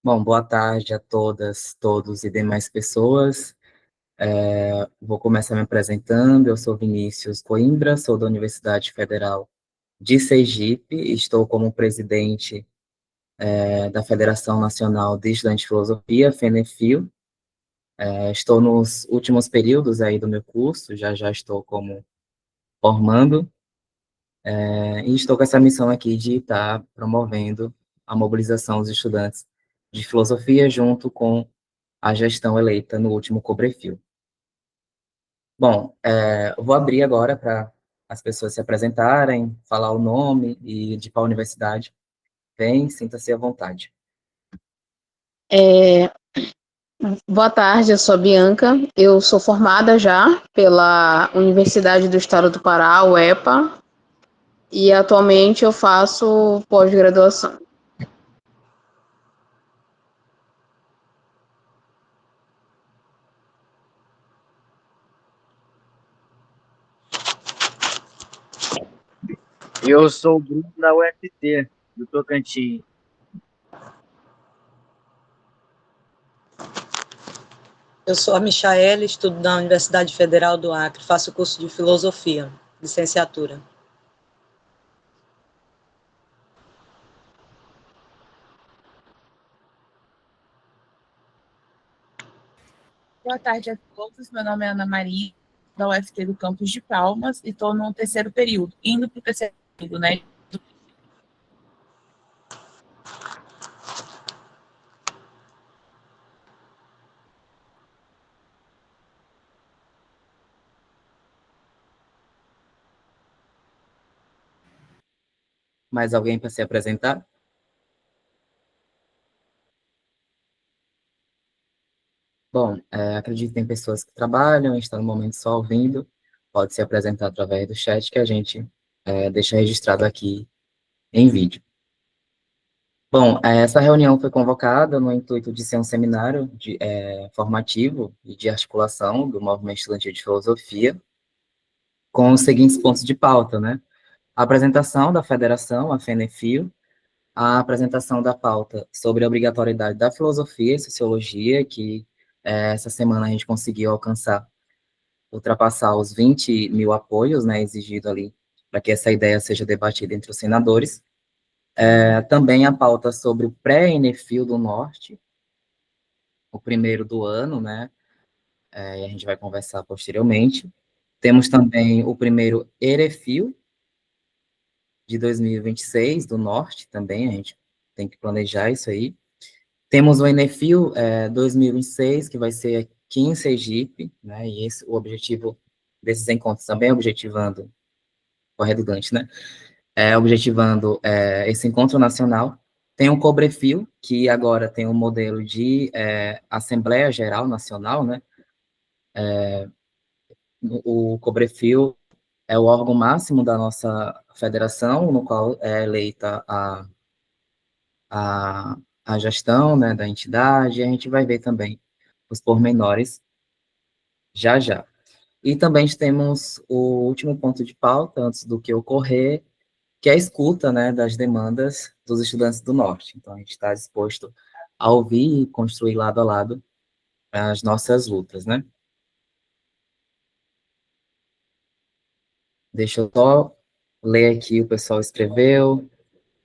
Bom, boa tarde a todas, todos e demais pessoas. Vou começar me apresentando. Eu sou Vinícius Coimbra, sou da Universidade Federal de Sergipe, estou como presidente da Federação Nacional de Estudantes de Filosofia, FENEFIL. Estou nos últimos períodos aí do meu curso, já estou como formando, e estou com essa missão aqui de estar promovendo a mobilização dos estudantes de filosofia junto com a gestão eleita no último Cobrefil. Bom, eu vou abrir agora para as pessoas se apresentarem, falar o nome e de qual universidade vem, sinta-se à vontade. Boa tarde, eu sou a Bianca. Eu sou formada já pela Universidade do Estado do Pará, UEPA, e atualmente eu faço pós-graduação. Eu sou o Bruno da UFT, do Tocantins. Eu sou a Michaele, estudo na Universidade Federal do Acre, faço curso de Filosofia, licenciatura. Boa tarde a todos, meu nome é Ana Maria, da UFT do Campus de Palmas, e estou no terceiro período, indo para o terceiro período, né? Mais alguém para se apresentar? Bom, acredito que tem pessoas que trabalham, estão no momento só ouvindo, pode se apresentar através do chat que a gente deixa registrado aqui em vídeo. Bom, essa reunião foi convocada no intuito de ser um seminário formativo e de articulação do movimento estudantil de filosofia, com os seguintes pontos de pauta, né? A apresentação da federação, a FENEFIL, a apresentação da pauta sobre a obrigatoriedade da filosofia e sociologia, que essa semana a gente conseguiu ultrapassar os 20 mil apoios, né, exigido ali, para que essa ideia seja debatida entre os senadores. Também a pauta sobre o pré-ENEFIL do Norte, o primeiro do ano, né, e a gente vai conversar posteriormente. Temos também o primeiro EREFIL, de 2026, do Norte também, a gente tem que planejar isso aí. Temos o ENEFIL 2026, que vai ser aqui em Sergipe, né, e o objetivo desses encontros também é objetivando, redundante, né, objetivando esse encontro nacional. Tem o Cobrefil, que agora tem um modelo de Assembleia Geral Nacional, né, o Cobrefil é o órgão máximo da nossa federação, no qual é eleita a gestão, né, da entidade, e a gente vai ver também os pormenores já já. E também temos o último ponto de pauta, antes do que ocorrer, que é a escuta, né, das demandas dos estudantes do Norte. Então, a gente está disposto a ouvir e construir lado a lado as nossas lutas, né? Deixa eu só ler aqui, o pessoal escreveu.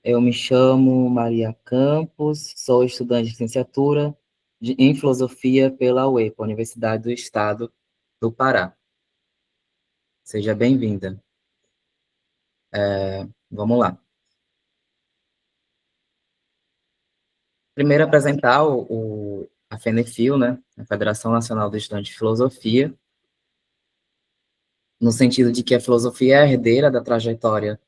Eu me chamo Maria Campos, sou estudante de licenciatura em Filosofia pela UEPA, Universidade do Estado do Pará. Seja bem-vinda. Vamos lá. Primeiro, apresentar a FENEFIL, né, a Federação Nacional dos Estudantes de Filosofia, no sentido de que a filosofia é a herdeira da trajetória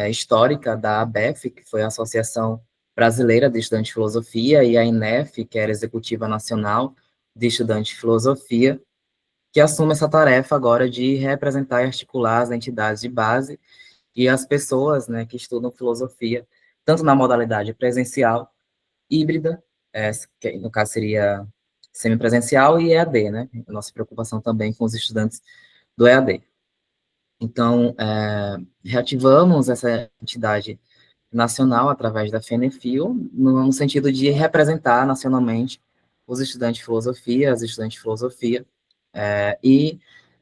histórica da ABEF, que foi a Associação Brasileira de Estudantes de Filosofia, e a INEF, que era a Executiva Nacional de Estudantes de Filosofia, que assume essa tarefa agora de representar e articular as entidades de base e as pessoas, né, que estudam filosofia, tanto na modalidade presencial, híbrida, que no caso seria semipresencial, e EAD, né? Nossa preocupação também com os estudantes do EAD. Então, reativamos essa entidade nacional através da FENEFIL, no sentido de representar nacionalmente os estudantes de filosofia, as estudantes de filosofia, e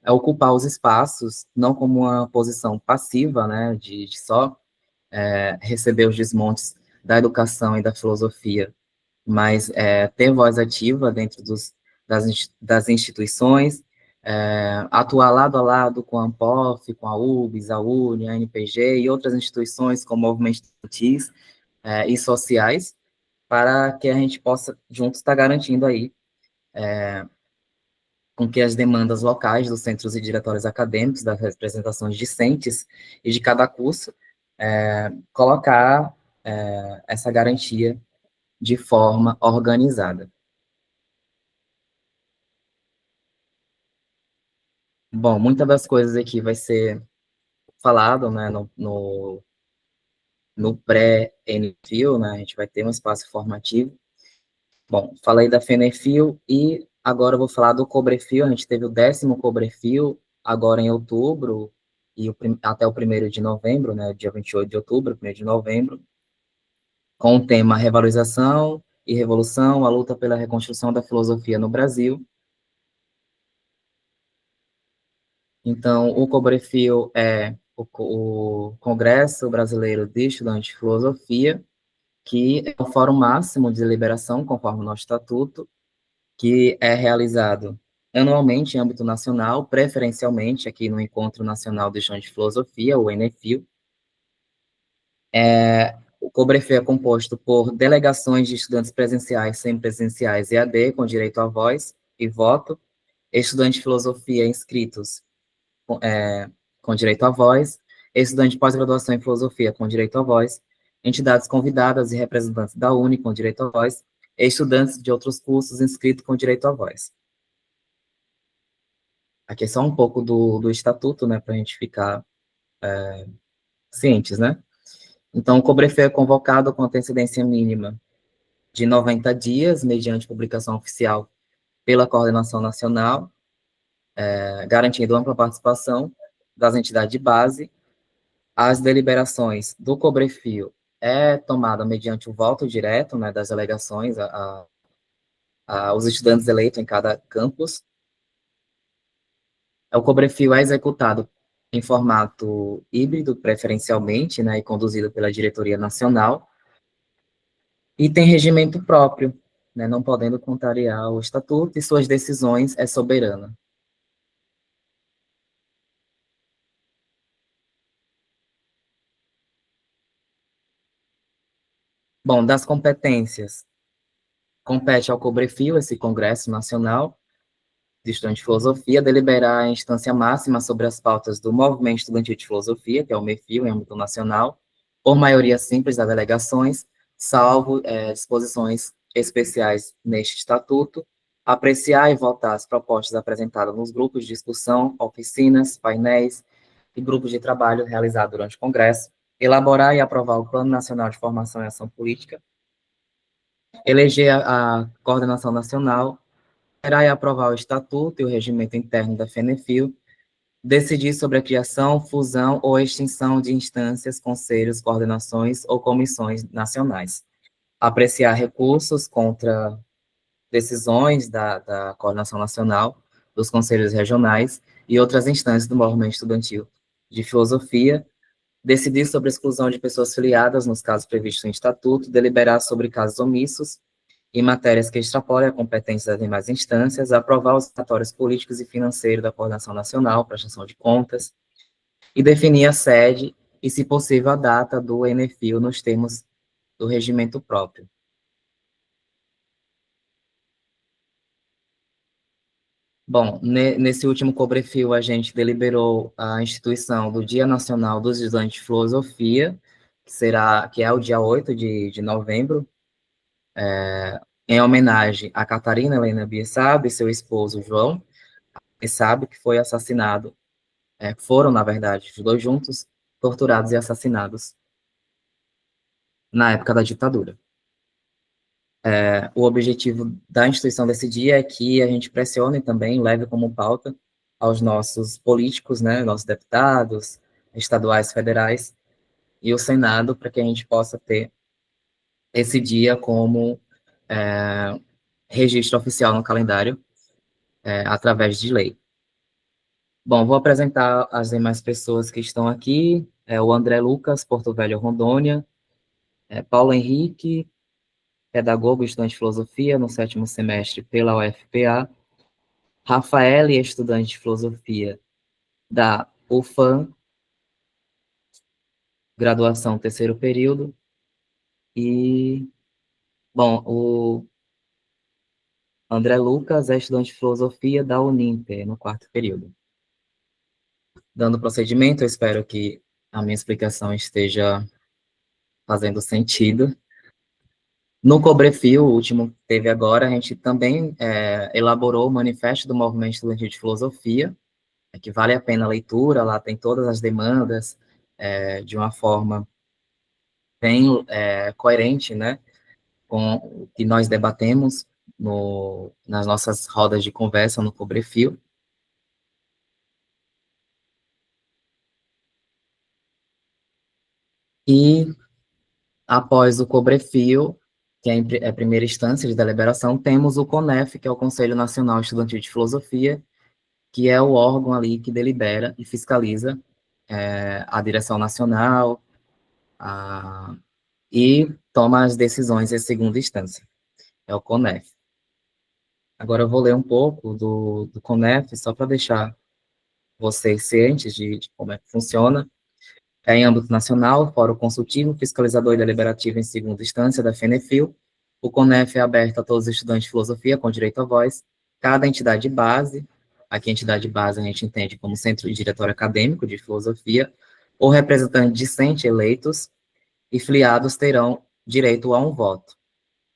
ocupar os espaços, não como uma posição passiva, né, de só receber os desmontes da educação e da filosofia, mas ter voz ativa dentro das instituições, atuar lado a lado com a ANPOF, com a UBS, a UNE, a NPG e outras instituições como movimentos estudantis e sociais, para que a gente possa juntos estar garantindo aí com que as demandas locais dos centros e diretórios acadêmicos, das representações discentes e de cada curso, colocar essa garantia de forma organizada. Bom, muitas das coisas aqui vai ser falado, né, no pré-NFIL, né, a gente vai ter um espaço formativo. Bom, falei da FENEFIL e agora eu vou falar do Cobrefil. A gente teve o 10º Cobrefil agora em outubro e até o 1º de novembro, né, dia 28 de outubro, 1º de novembro, com o tema Revalorização e Revolução, a luta pela reconstrução da filosofia no Brasil. Então, o Cobrefil é o Congresso Brasileiro de Estudantes de Filosofia, que é o fórum máximo de deliberação, conforme o nosso estatuto, que é realizado anualmente em âmbito nacional, preferencialmente aqui no Encontro Nacional de Estudantes de Filosofia, o ENEFIL. O Cobrefil é composto por delegações de estudantes presenciais, semipresenciais e AD, com direito à voz e voto, estudantes de filosofia inscritos com direito à voz, estudante de pós-graduação em filosofia com direito à voz, entidades convidadas e representantes da UNE com direito à voz, e estudantes de outros cursos inscritos com direito à voz. Aqui é só um pouco do estatuto, né, para a gente ficar cientes, né? Então, o Cobrefil é convocado com antecedência mínima de 90 dias, mediante publicação oficial pela Coordenação Nacional, garantindo ampla participação das entidades de base. As deliberações do Cobrefil tomada mediante o voto direto, né, das delegações aos estudantes eleitos em cada campus. O Cobrefil é executado em formato híbrido, preferencialmente, né, e conduzido pela diretoria nacional, e tem regimento próprio, né, não podendo contrariar o estatuto, e suas decisões é soberana. Bom, das competências, compete ao Cobrefil, esse Congresso Nacional de Estudantes de Filosofia, deliberar a instância máxima sobre as pautas do Movimento Estudantil de Filosofia, que é o MEFIL, em âmbito nacional, por maioria simples das delegações, salvo disposições especiais neste estatuto, apreciar e votar as propostas apresentadas nos grupos de discussão, oficinas, painéis e grupos de trabalho realizados durante o Congresso, elaborar e aprovar o Plano Nacional de Formação e Ação Política, eleger a coordenação nacional, e aprovar o estatuto e o regimento interno da FENEFIL, decidir sobre a criação, fusão ou extinção de instâncias, conselhos, coordenações ou comissões nacionais, apreciar recursos contra decisões da coordenação nacional, dos conselhos regionais e outras instâncias do movimento estudantil de filosofia, decidir sobre a exclusão de pessoas filiadas nos casos previstos em estatuto, deliberar sobre casos omissos, em matérias que extrapolem a competência das demais instâncias, aprovar os relatórios políticos e financeiros da Coordenação Nacional, prestação de contas, e definir a sede e, se possível, a data do ENEFIL nos termos do regimento próprio. Bom, nesse último Cobrefil, a gente deliberou a instituição do Dia Nacional dos Estudantes de Filosofia, que é o dia 8 de novembro, em homenagem a Catarina Helena Biessab e seu esposo João Biessab, que foi assassinado, foram, na verdade, os dois juntos, torturados e assassinados na época da ditadura. O objetivo da instituição desse dia é que a gente pressione também, leve como pauta aos nossos políticos, né, nossos deputados, estaduais, federais, e o Senado, para que a gente possa ter esse dia como registro oficial no calendário, através de lei. Bom, vou apresentar as demais pessoas que estão aqui, o André Lucas, Porto Velho, Rondônia, Paulo Henrique, pedagogo, estudante de filosofia no 7º semestre pela UFPA, Rafael, estudante de filosofia da UFAM, graduação 3º período, e, bom, o André Lucas é estudante de filosofia da Uninter, no 4º período. Dando prosseguimento, eu espero que a minha explicação esteja fazendo sentido. No Cobrefil, o último que teve agora, a gente também elaborou o Manifesto do Movimento Estudantil de Filosofia, que vale a pena a leitura, lá tem todas as demandas, de uma forma bem coerente, né, com o que nós debatemos nas nossas rodas de conversa no Cobrefil. E, após o Cobrefil, que é a primeira instância de deliberação, temos o CONEF, que é o Conselho Nacional Estudantil de Filosofia, que é o órgão ali que delibera e fiscaliza a direção nacional e toma as decisões em segunda instância. É o CONEF. Agora eu vou ler um pouco do CONEF, só para deixar vocês cientes de como é que funciona. Em âmbito nacional, Fórum Consultivo, Fiscalizador e Deliberativo em segunda instância da FENEFIL. O CONEF é aberto a todos os estudantes de filosofia com direito à voz. Cada entidade base, aqui a entidade base a gente entende como Centro de Diretório Acadêmico de Filosofia, ou representante discente eleitos e filiados terão direito a um voto.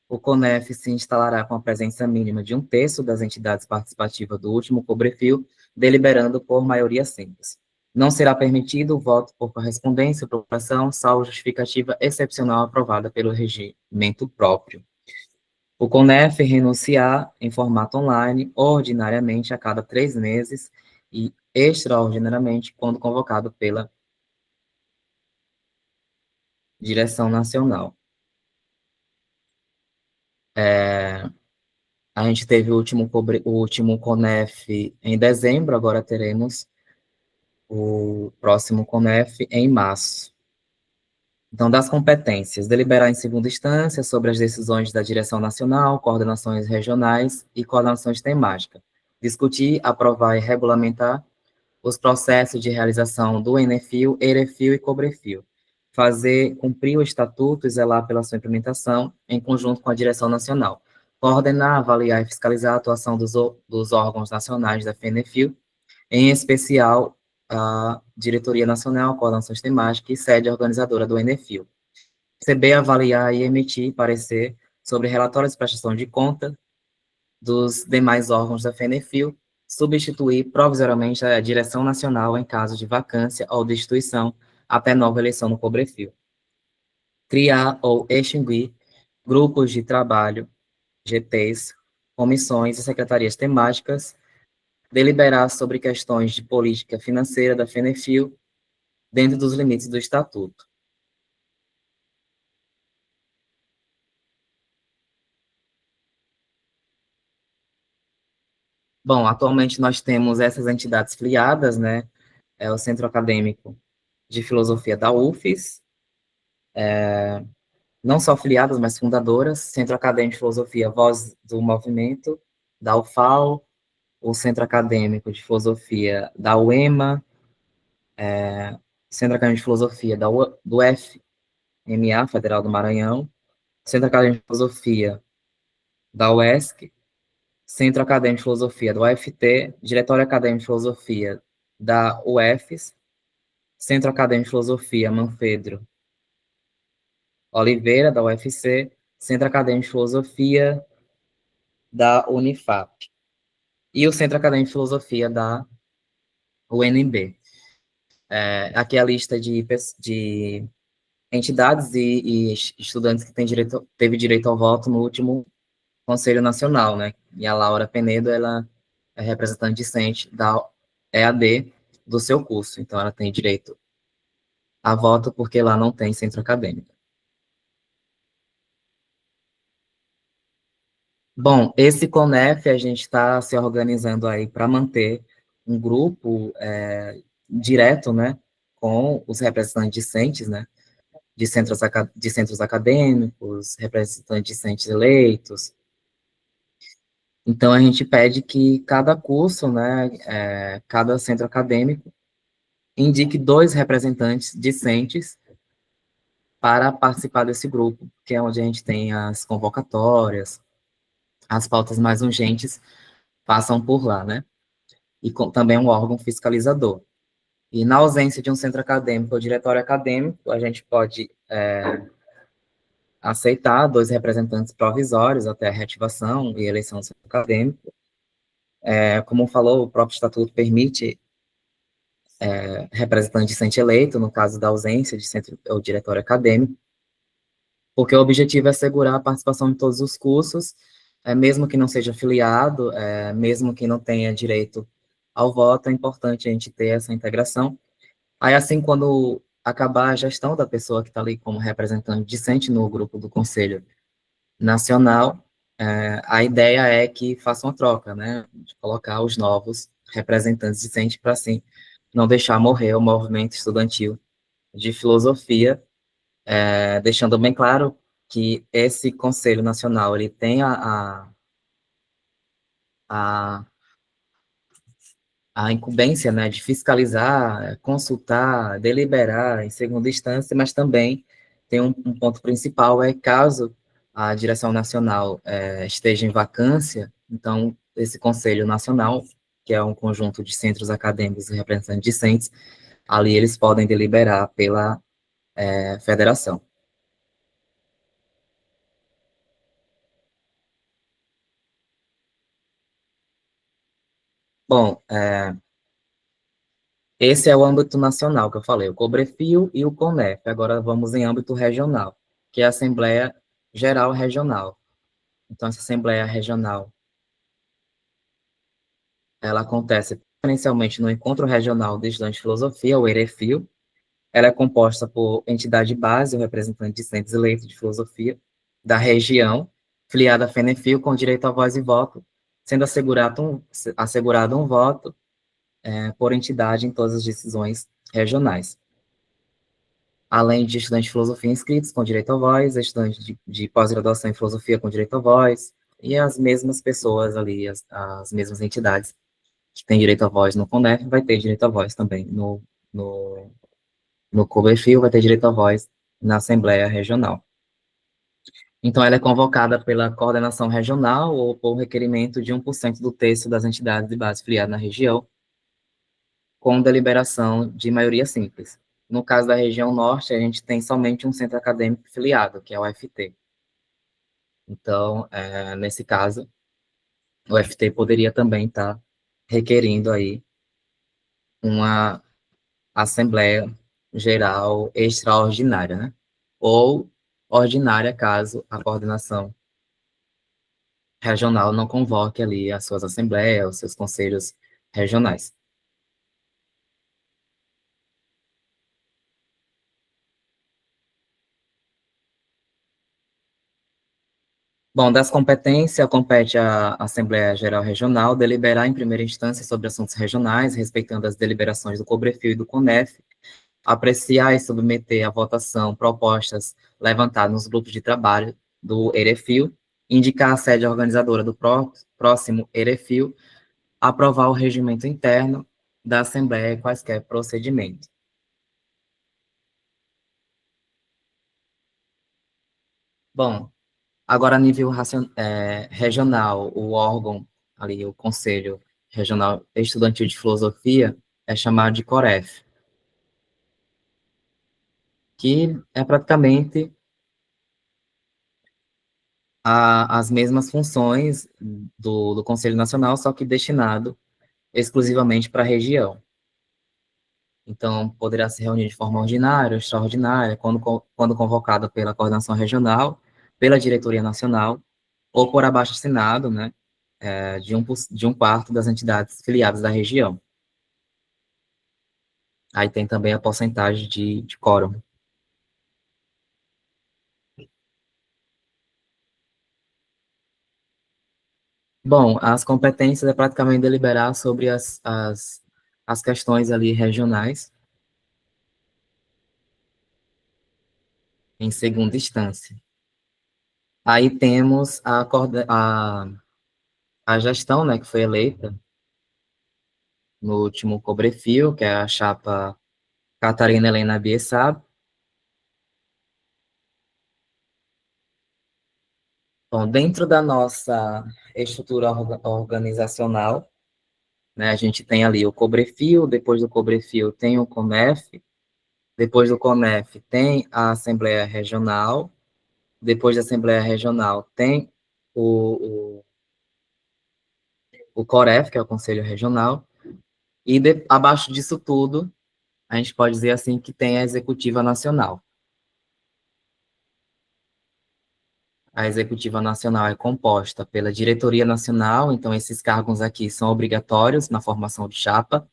O CONEF se instalará com a presença mínima de 1/3 das entidades participativas do último Cobrefil, deliberando por maioria simples. Não será permitido o voto por correspondência ou procuração, salvo justificativa excepcional aprovada pelo regimento próprio. O CONEF renunciar em formato online, ordinariamente a cada 3 meses e extraordinariamente quando convocado pela direção nacional. A gente teve o último CONEF em dezembro, agora teremos o próximo CONEF em março. Então, das competências, deliberar em segunda instância sobre as decisões da direção nacional, coordenações regionais e coordenações temáticas. Discutir, aprovar e regulamentar os processos de realização do ENEFIL, EREFIL e COBREFIL. Fazer cumprir o estatuto e zelar pela sua implementação em conjunto com a direção nacional. Coordenar, avaliar e fiscalizar a atuação dos órgãos nacionais da FENEFIL, em especial a Diretoria Nacional, Coordenações Temáticas e sede organizadora do ENEFIL. Receber, avaliar e emitir parecer sobre relatórios de prestação de conta dos demais órgãos da FENEFIL, substituir provisoriamente a direção nacional em caso de vacância ou destituição até nova eleição no Cobrefil. Criar ou extinguir grupos de trabalho, GTs, comissões e secretarias temáticas, deliberar sobre questões de política financeira da FENEFIL, dentro dos limites do Estatuto. Bom, atualmente nós temos essas entidades filiadas, né? É o Centro Acadêmico de Filosofia da UFES, não só filiadas, mas fundadoras, Centro Acadêmico de Filosofia Voz do Movimento, da UFAL, o Centro Acadêmico de Filosofia da UEMA, Centro Acadêmico de Filosofia do FMA, Federal do Maranhão, Centro Acadêmico de Filosofia da UESC, Centro Acadêmico de Filosofia do UFT, Diretório Acadêmico de Filosofia da UFES, Centro Acadêmico de Filosofia Manfredo Oliveira, da UFC, Centro Acadêmico de Filosofia da Unifap, e o Centro Acadêmico de Filosofia da UNB. Aqui é a lista de entidades e estudantes que teve direito ao voto no último Conselho Nacional, né? E a Laura Penedo, ela é representante discente da EAD do seu curso, então ela tem direito a voto, porque lá não tem centro acadêmico. Bom, esse CONEF a gente está se organizando aí para manter um grupo direto, né, com os representantes discentes, né, de centros acadêmicos, representantes discentes eleitos. Então, a gente pede que cada curso, né, cada centro acadêmico, indique 2 representantes discentes para participar desse grupo, que é onde a gente tem as convocatórias, as pautas mais urgentes passam por lá, né? E também um órgão fiscalizador. E na ausência de um centro acadêmico ou diretório acadêmico, a gente pode aceitar 2 representantes provisórios até a reativação e eleição do centro acadêmico. Como falou, o próprio estatuto permite representante discente eleito, no caso da ausência de centro ou diretório acadêmico, porque o objetivo é assegurar a participação em todos os cursos, mesmo que não seja afiliado, mesmo que não tenha direito ao voto, é importante a gente ter essa integração. Aí, assim, quando acabar a gestão da pessoa que está ali como representante discente no grupo do Conselho Nacional, a ideia é que faça uma troca, né, de colocar os novos representantes discentes para, assim, não deixar morrer o movimento estudantil de filosofia, deixando bem claro que esse Conselho Nacional, ele tem a, a incumbência, né, de fiscalizar, consultar, deliberar em segunda instância, mas também tem um ponto principal, caso a direção nacional esteja em vacância, então esse Conselho Nacional, que é um conjunto de centros acadêmicos e representantes discentes, ali eles podem deliberar pela federação. Bom, esse é o âmbito nacional que eu falei, o Cobrefio e o CONEF. Agora vamos em âmbito regional, que é a Assembleia Geral Regional. Então, essa Assembleia Regional, ela acontece preferencialmente no Encontro Regional de Estudantes de Filosofia, o EREFIL. Ela é composta por entidade base, o representante de discentes eleitos de filosofia da região, filiada à FENEFIL, com direito a voz e voto, sendo assegurado um voto por entidade em todas as decisões regionais. Além de estudantes de filosofia inscritos com direito à voz, estudantes de pós-graduação em filosofia com direito à voz, e as mesmas pessoas ali, as mesmas entidades que têm direito à voz no CONEF, vai ter direito à voz também no COBEFIL, vai ter direito à voz na Assembleia Regional. Então, ela é convocada pela coordenação regional ou por requerimento de 1% do terço das entidades de base filiadas na região, com deliberação de maioria simples. No caso da região norte, a gente tem somente um centro acadêmico filiado, que é o UFT. Então, nesse caso, o UFT poderia também estar requerindo aí uma Assembleia Geral Extraordinária, né? Ou ordinária, caso a coordenação regional não convoque ali as suas assembleias, os seus conselhos regionais. Bom, das competências, compete à Assembleia Geral Regional deliberar em primeira instância sobre assuntos regionais, respeitando as deliberações do COBREFIL e do CONEF, apreciar e submeter à votação propostas levantadas nos grupos de trabalho do EREFIL, indicar a sede organizadora do próximo EREFIL, aprovar o regimento interno da Assembleia e quaisquer procedimentos. Bom, agora a nível regional, o órgão ali, o Conselho Regional Estudantil de Filosofia, é chamado de COREF, que é praticamente as mesmas funções do Conselho Nacional, só que destinado exclusivamente para a região. Então, poderá se reunir de forma ordinária ou extraordinária, quando convocado pela coordenação regional, pela diretoria nacional, ou por abaixo-assinado, né, de um quarto das entidades filiadas da região. Aí tem também a porcentagem de quórum. Bom, as competências é praticamente deliberar sobre as questões ali regionais, em segunda instância. Aí temos a gestão, né, que foi eleita no último Cobrefil, que é a chapa Catarina Helena Biessab. Bom, dentro da nossa estrutura organizacional, né, a gente tem ali o Cobrefil, depois do Cobrefil tem o CONEF, depois do CONEF tem a Assembleia Regional, depois da Assembleia Regional tem o, o COREF, que é o Conselho Regional, e abaixo disso tudo, a gente pode dizer assim que tem a Executiva Nacional. A Executiva Nacional é composta pela Diretoria Nacional, então esses cargos aqui são obrigatórios na formação de chapa.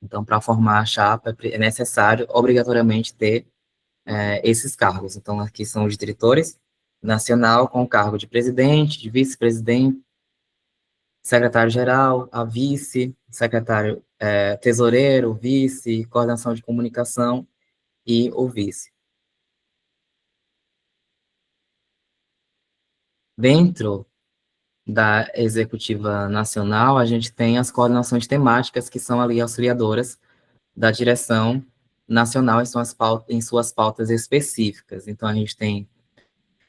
Então, para formar a chapa, é necessário, obrigatoriamente, ter esses cargos. Então, aqui são os diretores nacional com o cargo de presidente, de vice-presidente, secretário-geral, a vice, secretário, tesoureiro, vice, coordenação de comunicação e o vice. Dentro da Executiva Nacional, a gente tem as coordenações temáticas, que são ali auxiliadoras da direção nacional em suas pautas específicas. Então, a gente tem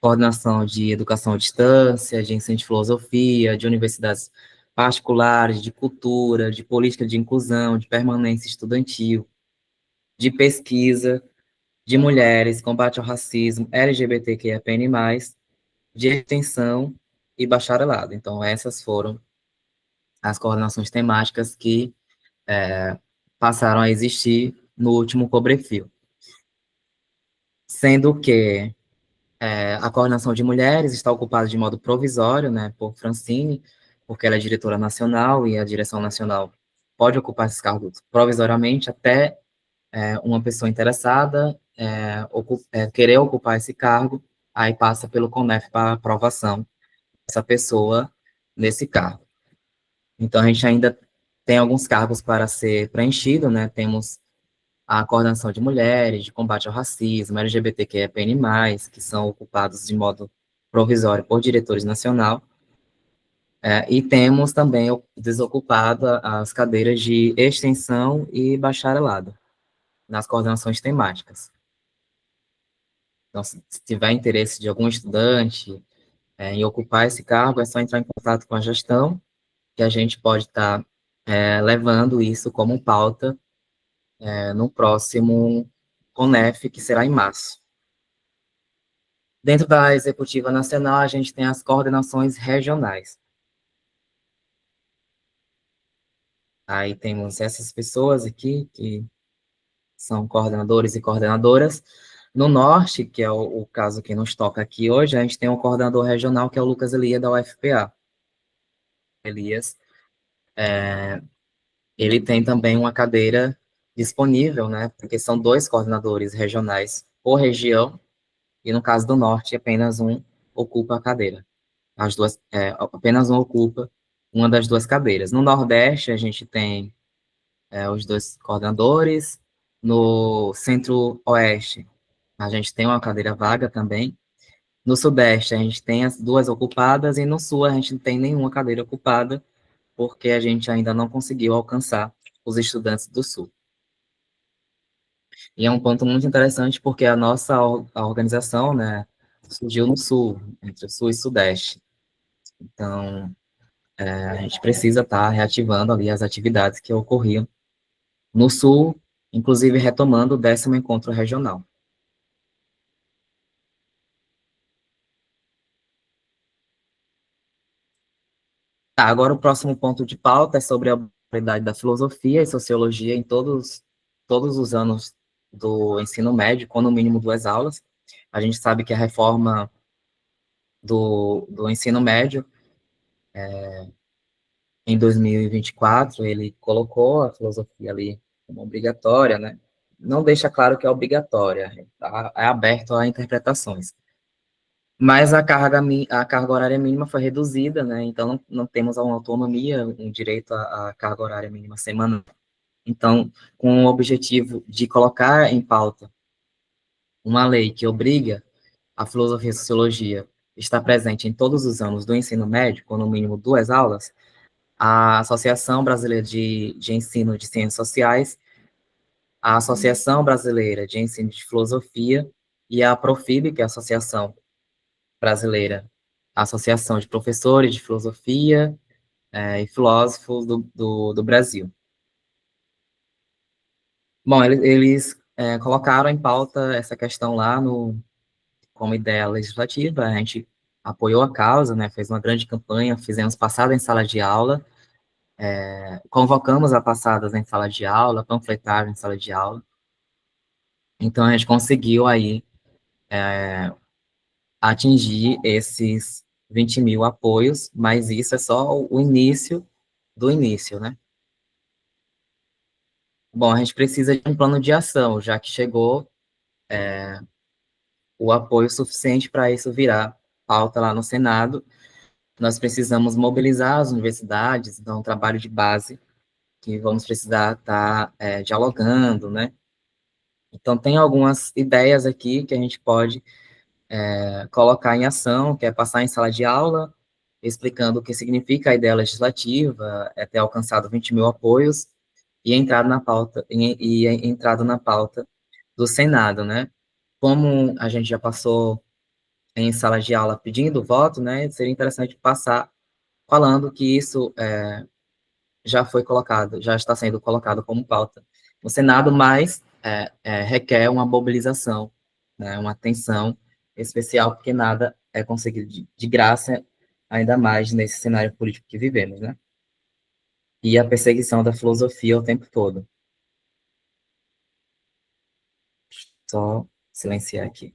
coordenação de educação à distância, de ensino de filosofia, de universidades particulares, de cultura, de política de inclusão, de permanência estudantil, de pesquisa, de mulheres, combate ao racismo, LGBTQIAPN+, de extensão e bacharelado. Então, essas foram as coordenações temáticas que passaram a existir no último Cobrefil. Sendo que a coordenação de mulheres está ocupada de modo provisório, né, por Francine, porque ela é diretora nacional e a direção nacional pode ocupar esses cargos provisoriamente até uma pessoa interessada querer ocupar esse cargo, aí passa pelo CONEF para aprovação dessa pessoa nesse cargo. Então, a gente ainda tem alguns cargos para ser preenchido, né, temos a coordenação de mulheres, de combate ao racismo, LGBTQIAPN+, que são ocupados de modo provisório por diretores nacional, e temos também desocupado as cadeiras de extensão e bacharelado, nas coordenações temáticas. Então, se tiver interesse de algum estudante em ocupar esse cargo, é só entrar em contato com a gestão, que a gente pode estar levando isso como pauta no próximo CONEF, que será em março. Dentro da Executiva Nacional, a gente tem as coordenações regionais. Aí temos essas pessoas aqui, que são coordenadores e coordenadoras. No Norte, que é o caso que nos toca aqui hoje, a gente tem um coordenador regional, que é o Lucas Elias, da UFPA. Elias, ele tem também uma cadeira disponível, né, porque são 2 coordenadores regionais por região, e no caso do Norte, apenas um ocupa a cadeira. As duas, apenas um ocupa uma das 2 cadeiras. No Nordeste, a gente tem os 2 coordenadores. No Centro-Oeste, a gente tem uma cadeira vaga também. No Sudeste, a gente tem as 2 ocupadas, e no Sul, a gente não tem nenhuma cadeira ocupada, porque a gente ainda não conseguiu alcançar os estudantes do Sul. E é um ponto muito interessante, porque a nossa a organização, né, surgiu no Sul, entre o Sul e Sudeste. Então, a gente precisa estar reativando ali as atividades que ocorriam no Sul, inclusive retomando o 10º encontro regional. Tá, agora o próximo ponto de pauta é sobre a qualidade da filosofia e sociologia em todos os anos do ensino médio, com no mínimo 2 aulas. A gente sabe que a reforma do ensino médio, em 2024, ele colocou a filosofia ali como obrigatória, né? Não deixa claro que é obrigatória, é aberto a interpretações. Mas a carga horária mínima foi reduzida, né? Então, não temos uma autonomia, um direito à carga horária mínima semanal. Então, com o objetivo de colocar em pauta uma lei que obriga a filosofia e a sociologia estar presente em todos os anos do ensino médio, com no mínimo 2 aulas, a Associação Brasileira de Ensino de Ciências Sociais, a Associação Brasileira de Ensino de Filosofia e a Profib, que é a Associação Brasileira, a Associação de Professores de Filosofia e Filósofos do Brasil. Bom, eles colocaram em pauta essa questão lá como ideia legislativa, a gente apoiou a causa, né, fez uma grande campanha, fizemos passada em sala de aula, convocamos a passadas em sala de aula, panfletagem em sala de aula, então a gente conseguiu aí atingir esses 20 mil apoios, mas isso é só o início do início, né? Bom, a gente precisa de um plano de ação, já que chegou o apoio suficiente para isso virar pauta lá no Senado. Nós precisamos mobilizar as universidades, então, um trabalho de base, que vamos precisar estar dialogando, né? Então, tem algumas ideias aqui que a gente pode colocar em ação, que é passar em sala de aula, explicando o que significa a ideia legislativa, ter alcançado 20 mil apoios, e entrado na pauta, entrado na pauta do Senado, né? Como a gente já passou em sala de aula pedindo voto, né, seria interessante passar falando que isso já foi colocado, já está sendo colocado como pauta no Senado, mas requer uma mobilização, né, uma atenção especial, porque nada é conseguido de graça, ainda mais nesse cenário político que vivemos, né? E a perseguição da filosofia o tempo todo. Só silenciar aqui.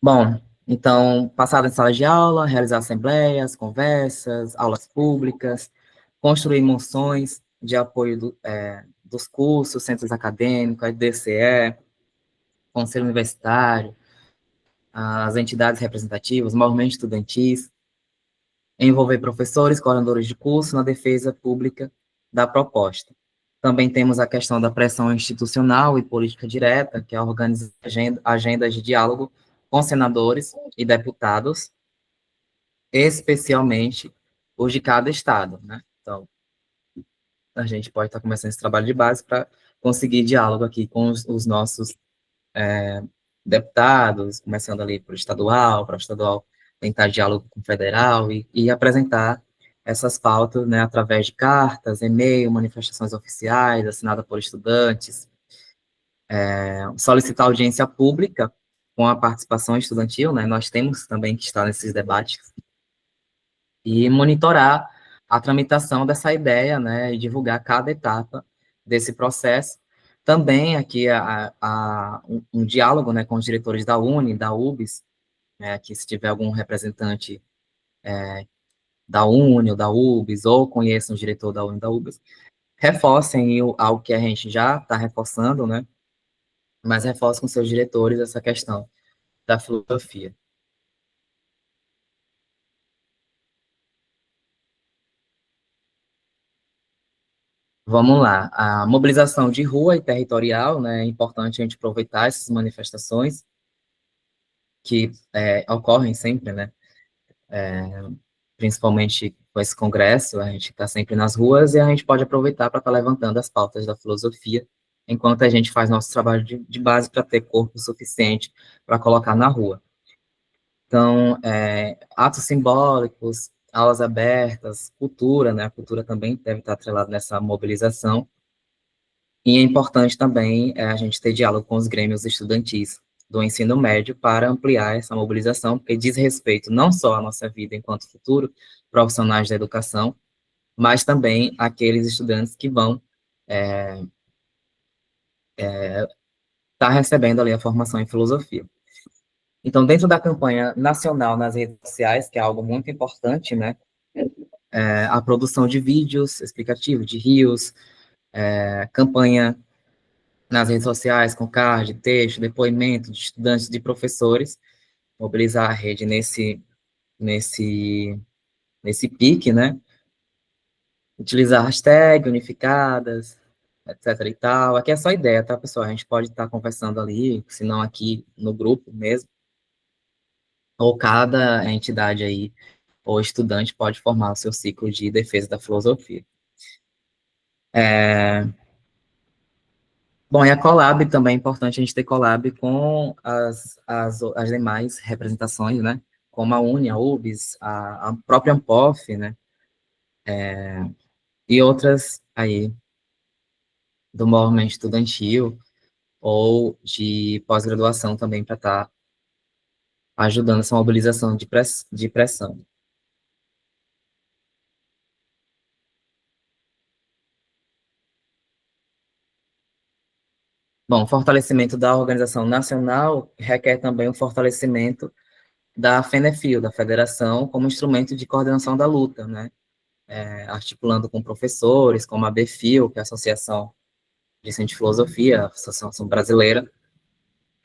Bom, então, passado em sala de aula, realizar assembleias, conversas, aulas públicas, construir moções de apoio dos cursos, centros acadêmicos, a DCE, Conselho Universitário, as entidades representativas, movimentos estudantis, envolver professores, coordenadores de curso na defesa pública da proposta. Também temos a questão da pressão institucional e política direta, que é organizar agendas de diálogo com senadores e deputados, especialmente os de cada estado, né? Então, a gente pode estar começando esse trabalho de base para conseguir diálogo aqui com os nossos deputados, começando ali para o estadual tentar diálogo com o federal e apresentar essas pautas, né, através de cartas, e-mail, manifestações oficiais, assinada por estudantes, solicitar audiência pública com a participação estudantil, né, nós temos também que estar nesses debates, e monitorar a tramitação dessa ideia, né, e divulgar cada etapa desse processo. Também aqui um diálogo, né, com os diretores da UNE, da UBS, né, que se tiver algum representante da UNE ou da UBS, ou conheçam o diretor da UNE da UBS, reforcem algo que a gente já está reforçando, né, mas reforcem com seus diretores essa questão da filosofia. Vamos lá, a mobilização de rua e territorial, né, é importante a gente aproveitar essas manifestações que ocorrem sempre, né, principalmente com esse congresso, a gente está sempre nas ruas e a gente pode aproveitar para estar levantando as pautas da filosofia, enquanto a gente faz nosso trabalho de base para ter corpo suficiente para colocar na rua. Então, atos simbólicos, aulas abertas, cultura, né, a cultura também deve estar atrelada nessa mobilização, e é importante também a gente ter diálogo com os grêmios estudantis do ensino médio para ampliar essa mobilização, porque diz respeito não só à nossa vida enquanto futuro profissionais da educação, mas também àqueles estudantes que vão estar recebendo ali a formação em filosofia. Então, dentro da campanha nacional nas redes sociais, que é algo muito importante, né, a produção de vídeos explicativos, de reels, campanha nas redes sociais, com card, texto, depoimento de estudantes, de professores, mobilizar a rede nesse pique, né? Utilizar hashtag unificadas, etc e tal. Aqui é só ideia, tá, pessoal? A gente pode estar conversando ali, se não aqui no grupo mesmo, ou cada entidade aí, ou estudante pode formar o seu ciclo de defesa da filosofia. Bom, e a collab também é importante a gente ter collab com as demais representações, né? Como a UNE, a UBS, a própria Ampof, né? E outras aí do movimento estudantil ou de pós-graduação também para estar ajudando essa mobilização de pressão. Bom, o fortalecimento da organização nacional requer também o fortalecimento da FENEFIL, da Federação, como instrumento de coordenação da luta, né? Articulando com professores, como a BFIL, que é a Associação de Ensino de Filosofia, a Associação Brasileira,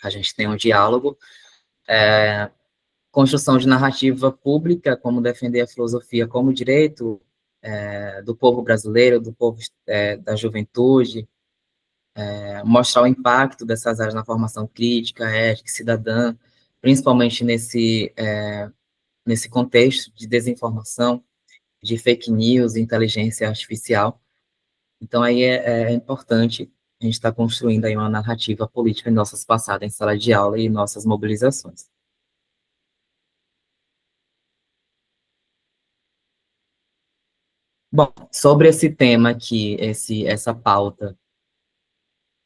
a gente tem um diálogo, construção de narrativa pública, como defender a filosofia como direito do povo brasileiro, do povo da juventude, mostrar o impacto dessas áreas na formação crítica, ética, cidadã, principalmente nesse contexto de desinformação, de fake news, inteligência artificial. Então, aí é importante a gente estar construindo aí uma narrativa política em nossas passadas em sala de aula e nossas mobilizações. Bom, sobre esse tema aqui, essa pauta,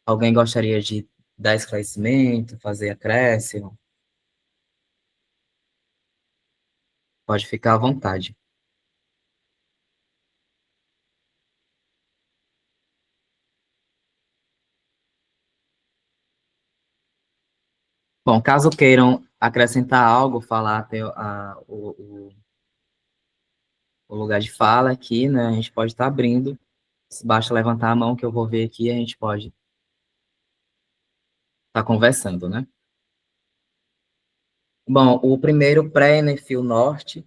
alguém gostaria de dar esclarecimento, fazer acréscimo? Pode ficar à vontade. Bom, caso queiram acrescentar algo, falar até o lugar de fala aqui, né, a gente pode estar abrindo. Basta levantar a mão que eu vou ver aqui e a gente pode estar conversando, né? Bom, o primeiro pré-Enefil Norte,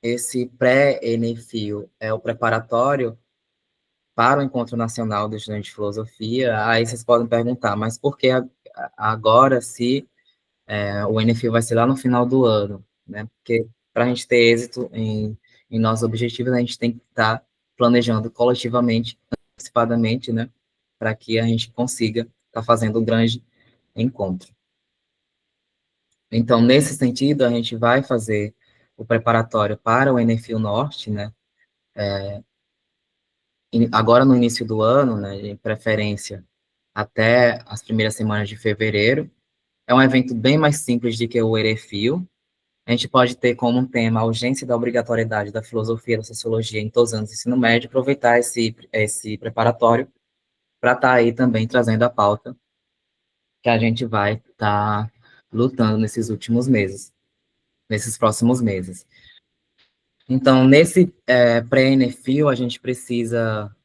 esse pré-Enefil é o preparatório para o Encontro Nacional dos Estudantes de Filosofia. Aí vocês podem perguntar, mas por que agora se o Enefil vai ser lá no final do ano, né? Porque para a gente ter êxito em nossos objetivos, a gente tem que estar planejando coletivamente, antecipadamente, né? Para que a gente consiga estar fazendo um grande encontro. Então, nesse sentido, a gente vai fazer o preparatório para o Enefil Norte, né? Agora no início do ano, né? De preferência até as primeiras semanas de fevereiro. É um evento bem mais simples do que o Erefil. A gente pode ter como um tema a urgência da obrigatoriedade da filosofia e da sociologia em todos os anos do ensino médio, aproveitar esse preparatório para estar aí também trazendo a pauta que a gente vai estar lutando nesses últimos meses, nesses próximos meses. Então, nesse pré-Enefil, a gente precisa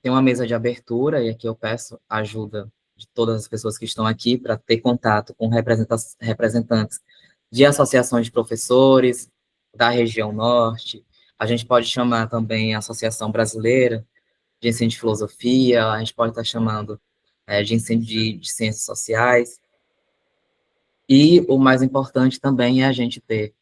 ter uma mesa de abertura, e aqui eu peço a ajuda de todas as pessoas que estão aqui para ter contato com representantes de associações de professores da região norte. A gente pode chamar também a Associação Brasileira de Ensino de Filosofia, a gente pode estar chamando de ensino de ciências sociais. E o mais importante também é a gente ter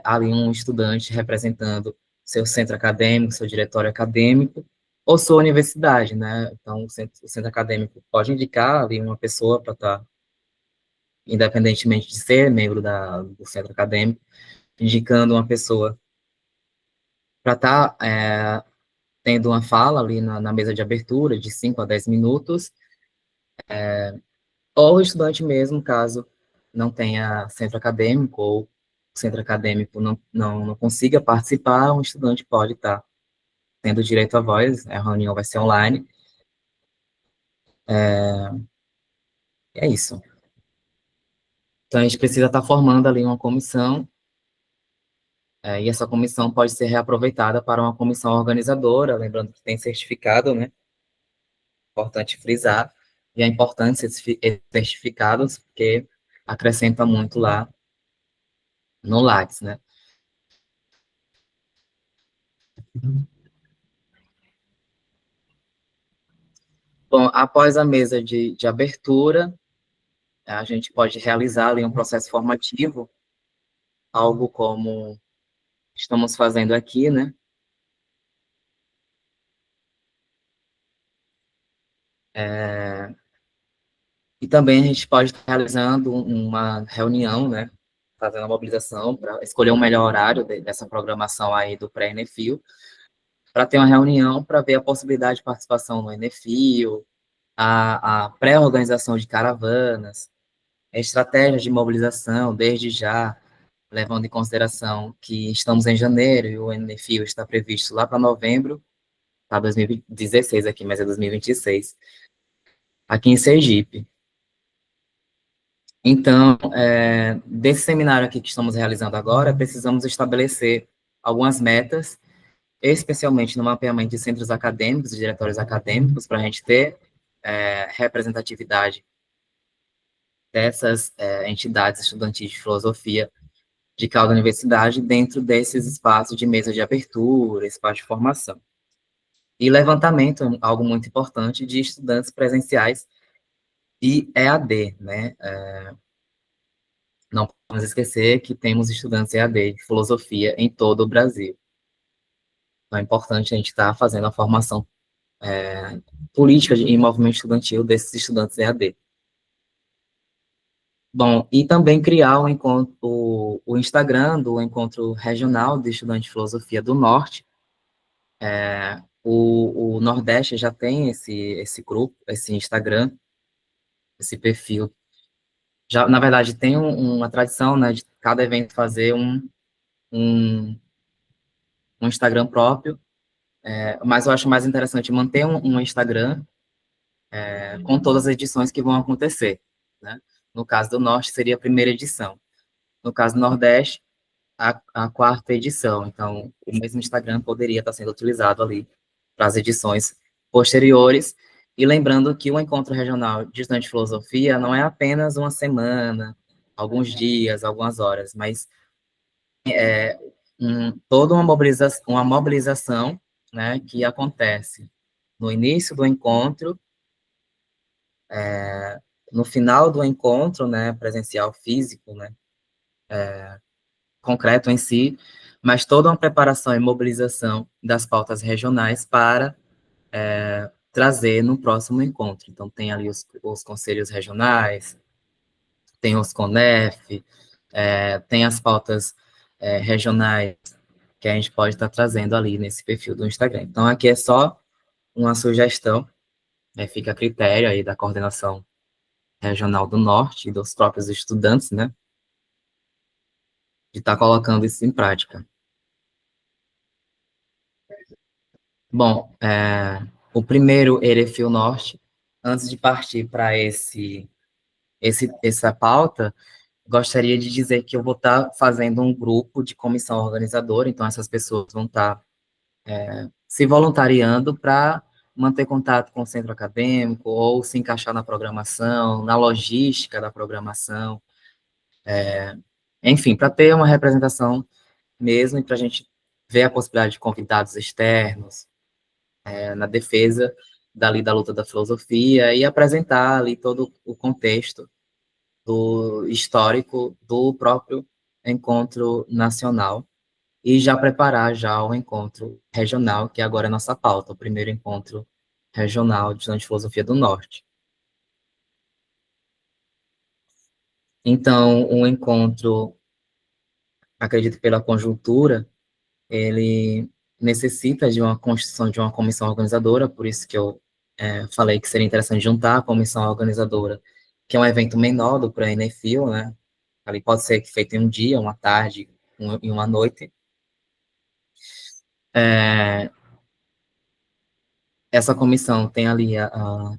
ali um estudante representando seu centro acadêmico, seu diretório acadêmico, ou sua universidade, né? Então, o centro acadêmico pode indicar ali uma pessoa para estar, independentemente de ser membro do centro acadêmico, indicando uma pessoa para estar tendo uma fala ali na mesa de abertura, de 5 a 10 minutos, ou o estudante mesmo, caso não tenha centro acadêmico, ou o centro acadêmico não consiga participar, um estudante pode estar tendo direito à voz, a reunião vai ser online. É isso. Então, a gente precisa estar formando ali uma comissão, e essa comissão pode ser reaproveitada para uma comissão organizadora, lembrando que tem certificado, né, importante frisar, e é importante esses certificados, porque acrescenta muito lá no Lattes, né? Bom, após a mesa de abertura, a gente pode realizar ali um processo formativo, algo como estamos fazendo aqui, né? E também a gente pode estar realizando uma reunião, né? Fazendo uma mobilização para escolher um melhor horário dessa programação aí do pré-Enefil, para ter uma reunião para ver a possibilidade de participação no Enefil, a pré-organização de caravanas, estratégias de mobilização desde já, levando em consideração que estamos em janeiro e o Enefil está previsto lá para novembro, tá 2016 aqui, mas é 2026, aqui em Sergipe. Então, desse seminário aqui que estamos realizando agora, precisamos estabelecer algumas metas, especialmente no mapeamento de centros acadêmicos, de diretórios acadêmicos, para a gente ter representatividade dessas entidades estudantis de filosofia de cada universidade dentro desses espaços de mesa de abertura, espaço de formação. E levantamento, algo muito importante, de estudantes presenciais e EAD, né? Não podemos esquecer que temos estudantes EAD de filosofia em todo o Brasil. Então, é importante a gente estar fazendo a formação política e movimento estudantil desses estudantes EAD. Bom, e também criar o encontro, o Instagram do Encontro Regional de Estudantes de Filosofia do Norte. O Nordeste já tem esse grupo, esse Instagram, esse perfil. Já, na verdade, tem uma tradição, né, de cada evento fazer um, um Instagram próprio, mas eu acho mais interessante manter um Instagram com todas as edições que vão acontecer, né? No caso do Norte, seria a primeira edição. No caso do Nordeste, a quarta edição. Então, o mesmo Instagram poderia estar sendo utilizado ali para as edições posteriores. E lembrando que o Encontro Regional de Estudantes de Filosofia não é apenas uma semana, alguns dias, algumas horas, mas toda uma mobilização, né, que acontece no início do encontro, no final do encontro, né, presencial físico, né, concreto em si, mas toda uma preparação e mobilização das pautas regionais para trazer no próximo encontro. Então, tem ali os conselhos regionais, tem os CONEF, tem as pautas regionais que a gente pode estar trazendo ali nesse perfil do Instagram. Então, aqui é só uma sugestão, fica a critério aí da coordenação regional do Norte e dos próprios estudantes, né, de estar colocando isso em prática. Bom, o primeiro Erefil Norte, antes de partir para essa pauta, gostaria de dizer que eu vou estar fazendo um grupo de comissão organizadora, então essas pessoas vão estar se voluntariando para manter contato com o centro acadêmico ou se encaixar na programação, na logística da programação, enfim, para ter uma representação mesmo e para a gente ver a possibilidade de convidados externos na defesa da luta da filosofia e apresentar ali todo o contexto do histórico do próprio encontro nacional e já preparar já o encontro regional, que agora é nossa pauta, o primeiro encontro regional de estudantes de filosofia do Norte. Então, o encontro, acredito pela conjuntura, ele necessita de uma constituição de uma comissão organizadora, por isso que eu falei que seria interessante juntar a comissão organizadora, que é um evento menor do pré-Enefil, né? Ali pode ser feito em um dia, uma tarde e uma noite. Essa comissão tem ali a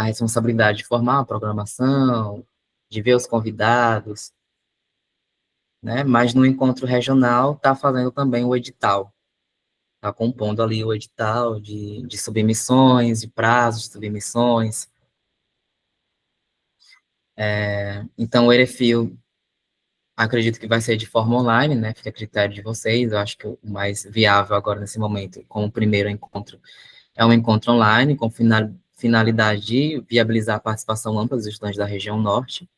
responsabilidade de formar a programação, de ver os convidados, né? Mas no encontro regional está fazendo também o edital. está compondo ali o edital de submissões, de prazos de submissões. Então, o Erefil, acredito que vai ser de forma online, né? Fica a critério de vocês. Eu acho que o mais viável agora, nesse momento, como primeiro encontro, é um encontro online, com finalidade de viabilizar a participação ampla dos estudantes da região norte.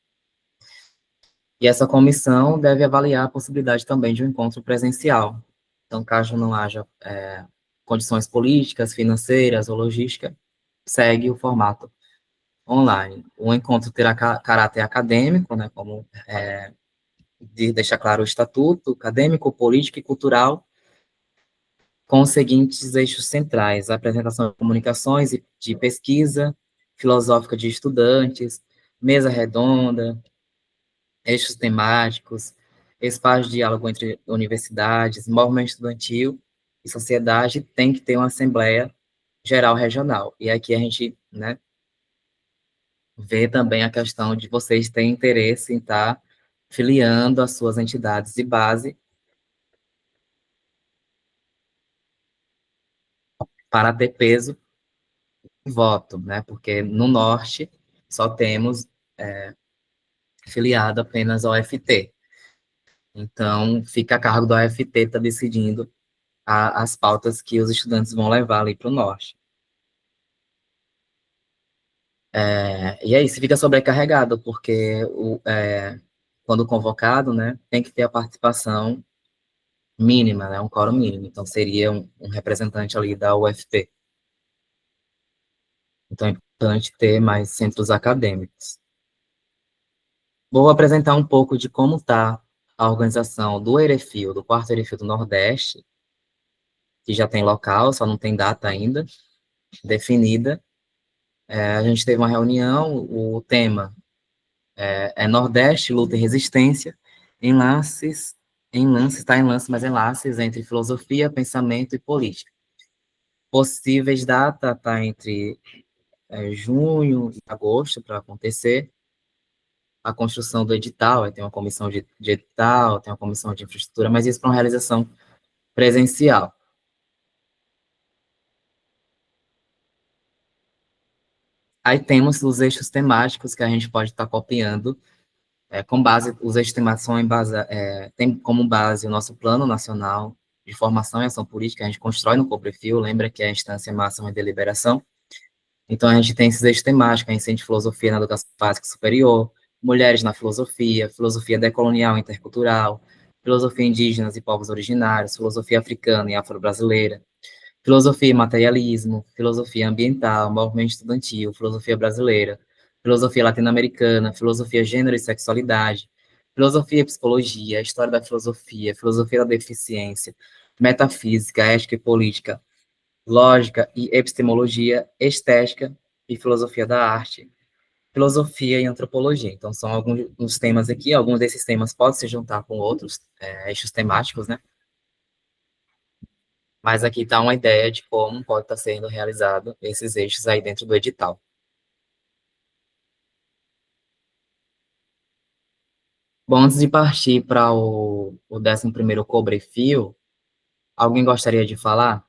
E essa comissão deve avaliar a possibilidade também de um encontro presencial. Então, caso não haja condições políticas, financeiras ou logística, segue o formato online. O encontro terá caráter acadêmico, né, como deixa claro o estatuto acadêmico, político e cultural, com os seguintes eixos centrais: a apresentação de comunicações e de pesquisa filosófica de estudantes, mesa redonda, eixos temáticos, espaço de diálogo entre universidades, movimento estudantil e sociedade. Tem que ter uma assembleia geral regional. E aqui a gente, né, vê também a questão de vocês terem interesse em estar filiando as suas entidades de base para ter peso e voto, né? Porque no norte só temos filiado apenas ao FT. Então, fica a cargo do AFT estar decidindo as pautas que os estudantes vão levar ali para o norte. E é isso, fica sobrecarregado, porque quando convocado, né, tem que ter a participação mínima, né, um quórum mínimo. Então, seria um representante ali da UFT. Então, é importante ter mais centros acadêmicos. Vou apresentar um pouco de como está a organização do Erefil, do quarto Erefil do Nordeste, que já tem local, só não tem data ainda definida. A gente teve uma reunião, o tema é Nordeste, luta e resistência, está em lance, mas enlaces entre filosofia, pensamento e política. Possíveis data está entre junho e agosto para acontecer. A construção do edital, tem uma comissão de edital, tem uma comissão de infraestrutura, mas isso para uma realização presencial. Aí temos os eixos temáticos que a gente pode estar copiando, com base, os eixos temáticos são tem como base o nosso Plano Nacional de Formação e Ação Política, a gente constrói no Cobrefil, lembra que é a instância máxima de deliberação. Então, a gente tem esses eixos temáticos, a ensino de filosofia na educação básica superior, mulheres na filosofia, filosofia decolonial e intercultural, filosofia indígenas e povos originários, filosofia africana e afro-brasileira, filosofia e materialismo, filosofia ambiental, movimento estudantil, filosofia brasileira, filosofia latino-americana, filosofia gênero e sexualidade, filosofia e psicologia, história da filosofia da deficiência, metafísica, ética e política, lógica e epistemologia, estética e filosofia da arte, filosofia e antropologia. Então, são alguns temas aqui, alguns desses temas podem se juntar com outros eixos temáticos, né? Mas aqui está uma ideia de como pode estar sendo realizado esses eixos aí dentro do edital. Bom, antes de partir para o 11º Cobrefil, alguém gostaria de falar?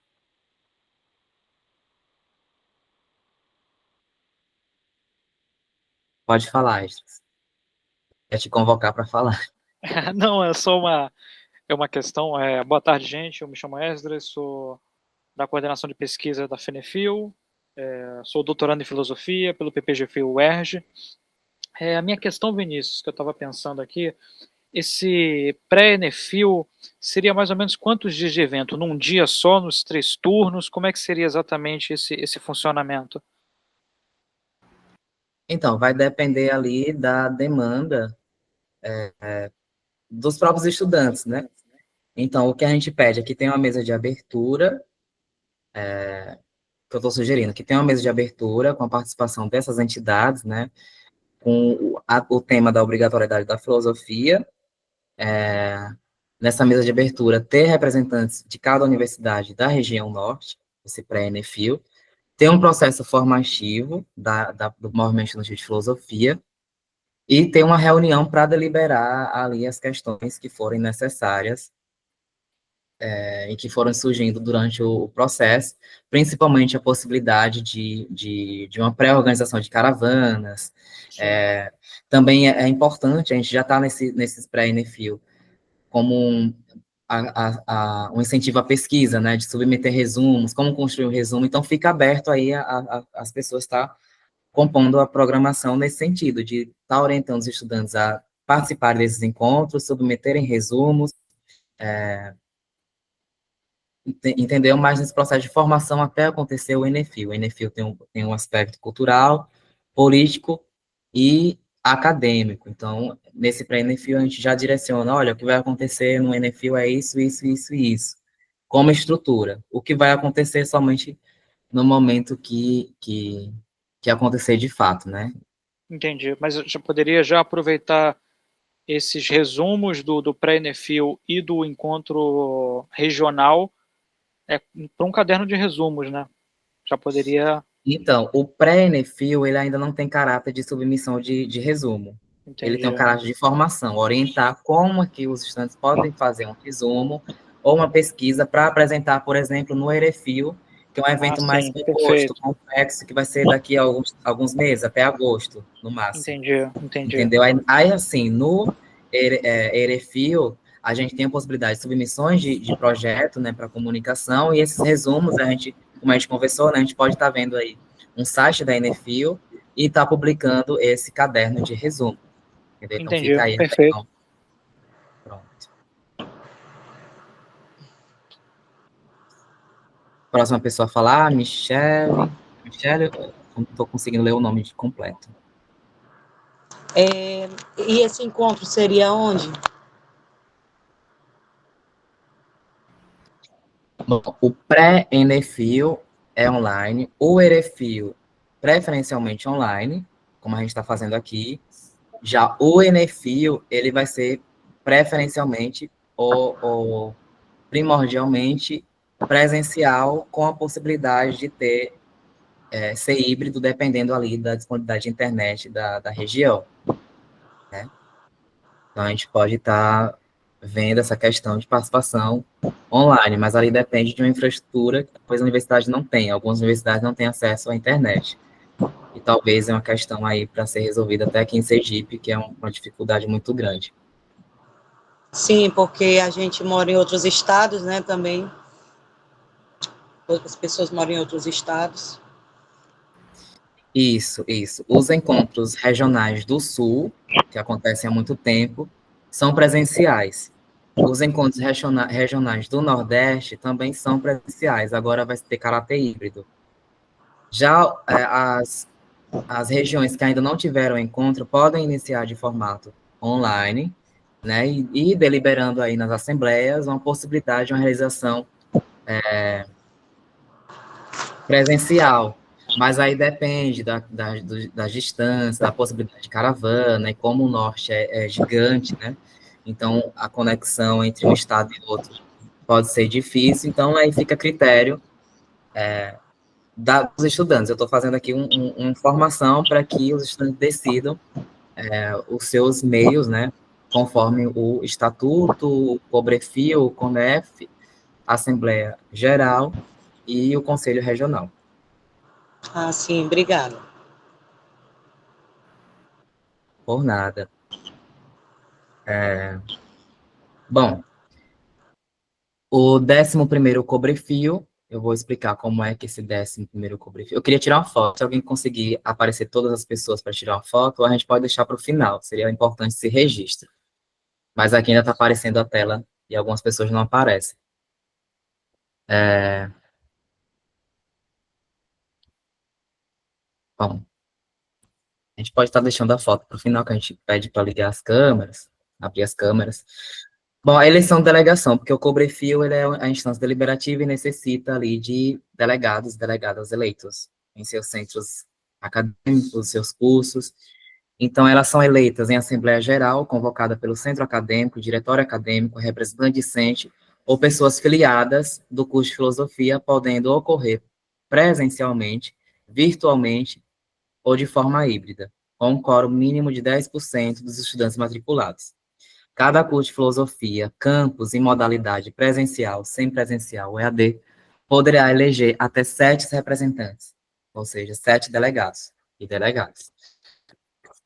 Pode falar, Esdras. Quer te convocar para falar. Não, é uma questão. Boa tarde, gente. Eu me chamo Esdras, sou da coordenação de pesquisa da FENEFIL, sou doutorando em filosofia pelo PPGFIL-UERJ. A minha questão, Vinícius, que eu estava pensando aqui, esse pré-ENEFIL seria mais ou menos quantos dias de evento? Num dia só, nos 3 turnos? Como é que seria exatamente esse funcionamento? Então, vai depender ali da demanda dos próprios estudantes, né? Então, o que a gente pede aqui tem uma mesa de abertura, que eu estou sugerindo, que tem uma mesa de abertura com a participação dessas entidades, né? Com o tema da obrigatoriedade da filosofia, nessa mesa de abertura, ter representantes de cada universidade da região norte, esse pré-ENEFIL, ter um processo formativo do movimento estudantil de filosofia, e ter uma reunião para deliberar ali as questões que forem necessárias e que foram surgindo durante o processo, principalmente a possibilidade de uma pré-organização de caravanas. Também é importante, a gente já está nesses pré-Enefil, como um incentivo à pesquisa, né, de submeter resumos, como construir um resumo, então fica aberto aí as pessoas estar compondo a programação nesse sentido, de estar orientando os estudantes a participarem desses encontros, submeterem resumos, entendeu? Mais nesse processo de formação até acontecer o Enefil. O Enefil tem um aspecto cultural, político e acadêmico. Então, nesse pré-Enefil, a gente já direciona, olha, o que vai acontecer no Enefil é isso, isso, isso e isso. Como estrutura. O que vai acontecer somente no momento que acontecer de fato, né? Entendi, mas eu já poderia já aproveitar esses resumos do pré-Enefil e do encontro regional para um caderno de resumos, né? Já poderia... Então, o pré-Enefil, ele ainda não tem caráter de submissão de resumo. Entendi. Ele tem um caráter de formação, orientar como é que os estudantes podem fazer um resumo ou uma pesquisa para apresentar, por exemplo, no Erefil, que é um evento mais composto, complexo, que vai ser daqui a alguns meses, até agosto, no máximo. Entendi. Entendeu? Aí assim, no Erefil, a gente tem a possibilidade de submissões de projeto, né, para comunicação, e esses resumos, como a gente conversou, né, a gente pode estar vendo aí um site da Enefil e estar publicando esse caderno de resumo. Entendeu? Então fica aí. Perfeito. Pronto. Próxima pessoa a falar, Michele, eu não estou conseguindo ler o nome completo. E esse encontro seria onde? Bom, o pré-Enefil é online, o Erefil preferencialmente online, como a gente está fazendo aqui. Já o Enefil, ele vai ser preferencialmente ou primordialmente presencial, com a possibilidade de ser híbrido, dependendo ali da disponibilidade de internet da região, né? Então, a gente pode estar vendo essa questão de participação online, mas ali depende de uma infraestrutura que depois a universidade não tem. Algumas universidades não têm acesso à internet. E talvez é uma questão aí para ser resolvida até aqui em Sergipe, que é uma dificuldade muito grande. Sim, porque a gente mora em outros estados, né, também. Outras pessoas moram em outros estados. Isso. Os encontros regionais do Sul, que acontecem há muito tempo, são presenciais. Os encontros regionais do Nordeste também são presenciais, agora vai ter caráter híbrido. Já as regiões que ainda não tiveram encontro podem iniciar de formato online, né, e deliberando aí nas assembleias uma possibilidade de uma realização presencial, mas aí depende das distâncias, da possibilidade de caravana, e como o norte é gigante, né, então a conexão entre um estado e outro pode ser difícil, então aí fica a critério dos estudantes. Eu estou fazendo aqui uma informação para que os estudantes decidam os seus meios, né, conforme o Estatuto, o Cobrefil, o CONEF, a Assembleia Geral e o Conselho Regional. Ah, sim, obrigada. Por nada. Bom, o 11º Cobrefil, eu vou explicar como é que esse 11º Cobrefil... Eu queria tirar uma foto, se alguém conseguir aparecer todas as pessoas para tirar uma foto, a gente pode deixar para o final, seria importante esse registro. Mas aqui ainda está aparecendo a tela e algumas pessoas não aparecem. Bom, a gente pode estar deixando a foto para o final, que a gente pede para ligar as câmeras, abrir as câmeras. Bom, a eleição de delegação, porque o Cobrefil ele é a instância deliberativa e necessita ali de delegados e delegadas eleitos em seus centros acadêmicos, seus cursos. Então, elas são eleitas em Assembleia Geral, convocada pelo centro acadêmico, diretório acadêmico, representante discente ou pessoas filiadas do curso de filosofia, podendo ocorrer presencialmente, virtualmente ou de forma híbrida, com um quórum mínimo de 10% dos estudantes matriculados. Cada curso de filosofia, campus e modalidade presencial, semipresencial, EAD, poderá eleger até 7 representantes, ou seja, 7 delegados e delegadas.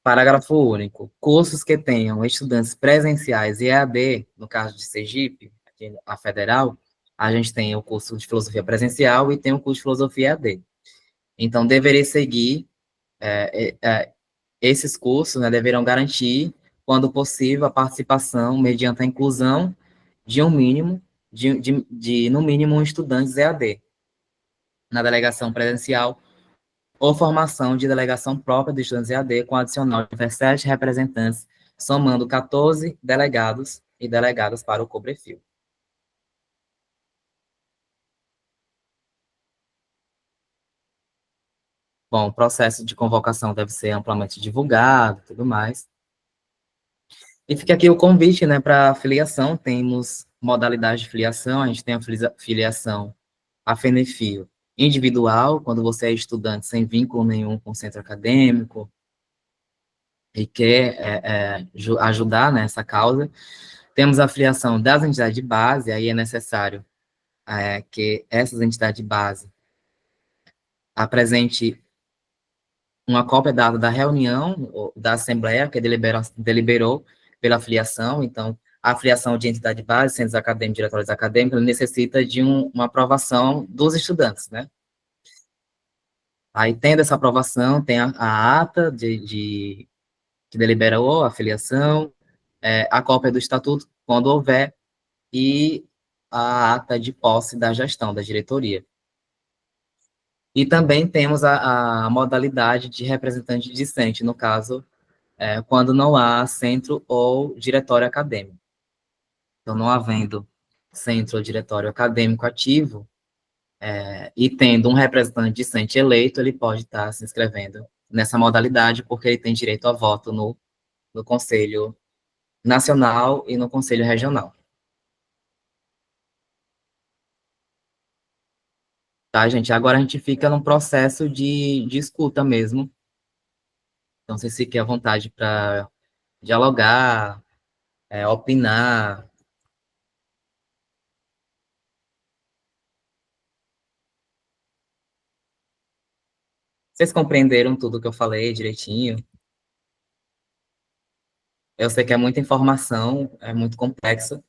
Parágrafo único. Cursos que tenham estudantes presenciais e EAD, no caso de Sergipe, aqui a federal, a gente tem o curso de filosofia presencial e tem o curso de filosofia EAD. Então, deveria seguir esses cursos, né, deverão garantir, quando possível, a participação mediante a inclusão de um mínimo, no mínimo, um estudante EAD na delegação presencial ou formação de delegação própria de estudantes EAD com adicional de 17 representantes, somando 14 delegados e delegadas para o Cobrefil. Bom, o processo de convocação deve ser amplamente divulgado e tudo mais. E fica aqui o convite, né, para filiação. Temos modalidade de filiação, a gente tem a filiação a Fenefil individual, quando você é estudante sem vínculo nenhum com o centro acadêmico e quer ajudar nessa causa. Temos a filiação das entidades de base, aí é necessário que essas entidades de base apresente uma cópia dada da reunião da Assembleia que deliberou pela filiação. Então, a filiação de entidade de base, centros acadêmicos, diretórios acadêmicos, necessita de uma aprovação dos estudantes, né? Aí, tendo essa aprovação, tem a ata que deliberou a filiação, a cópia do estatuto, quando houver, e a ata de posse da gestão, da diretoria. E também temos a modalidade de representante discente, no caso, quando não há centro ou diretório acadêmico. Então, não havendo centro ou diretório acadêmico ativo, e tendo um representante discente eleito, ele pode estar se inscrevendo nessa modalidade, porque ele tem direito a voto no Conselho Nacional e no Conselho Regional. Tá, gente? Agora a gente fica num processo de escuta mesmo. Então, vocês fiquem à vontade para dialogar, opinar. Vocês compreenderam tudo que eu falei direitinho? Eu sei que é muita informação, é muito complexo,